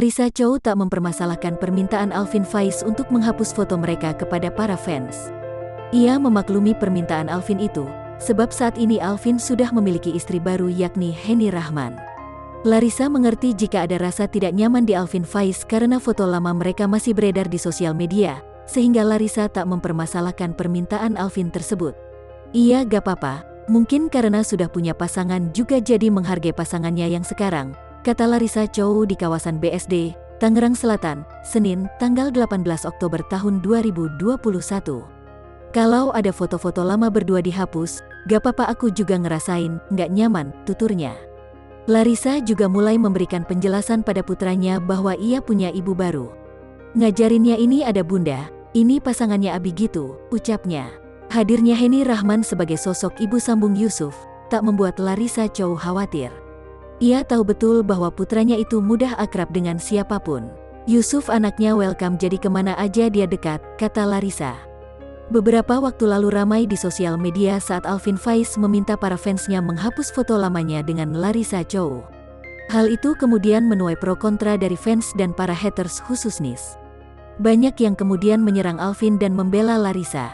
Larissa Chow tak mempermasalahkan permintaan Alvin Faiz untuk menghapus foto mereka kepada para fans. Ia memaklumi permintaan Alvin itu, sebab saat ini Alvin sudah memiliki istri baru yakni Henny Rahman. Larissa mengerti jika ada rasa tidak nyaman di Alvin Faiz karena foto lama mereka masih beredar di sosial media, sehingga Larissa tak mempermasalahkan permintaan Alvin tersebut. Ia gak apa-apa, mungkin karena sudah punya pasangan juga jadi menghargai pasangannya yang sekarang, kata Larissa Chow di kawasan BSD, Tangerang Selatan, Senin, tanggal 18 Oktober tahun 2021. Kalau ada foto-foto lama berdua dihapus, gak apa-apa, aku juga ngerasain, gak nyaman, tuturnya. Larissa juga mulai memberikan penjelasan pada putranya bahwa ia punya ibu baru. Ngajarinnya ini ada bunda, ini pasangannya Abi gitu, ucapnya. Hadirnya Henny Rahman sebagai sosok ibu sambung Yusuf, tak membuat Larissa Chow khawatir. Ia tahu betul bahwa putranya itu mudah akrab dengan siapapun. Yusuf anaknya welcome jadi kemana aja dia dekat, kata Larissa. Beberapa waktu lalu ramai di sosial media saat Alvin Faiz meminta para fansnya menghapus foto lamanya dengan Larissa Chow. Hal itu kemudian menuai pro kontra dari fans dan para haters khusus NIS. Banyak yang kemudian menyerang Alvin dan membela Larissa.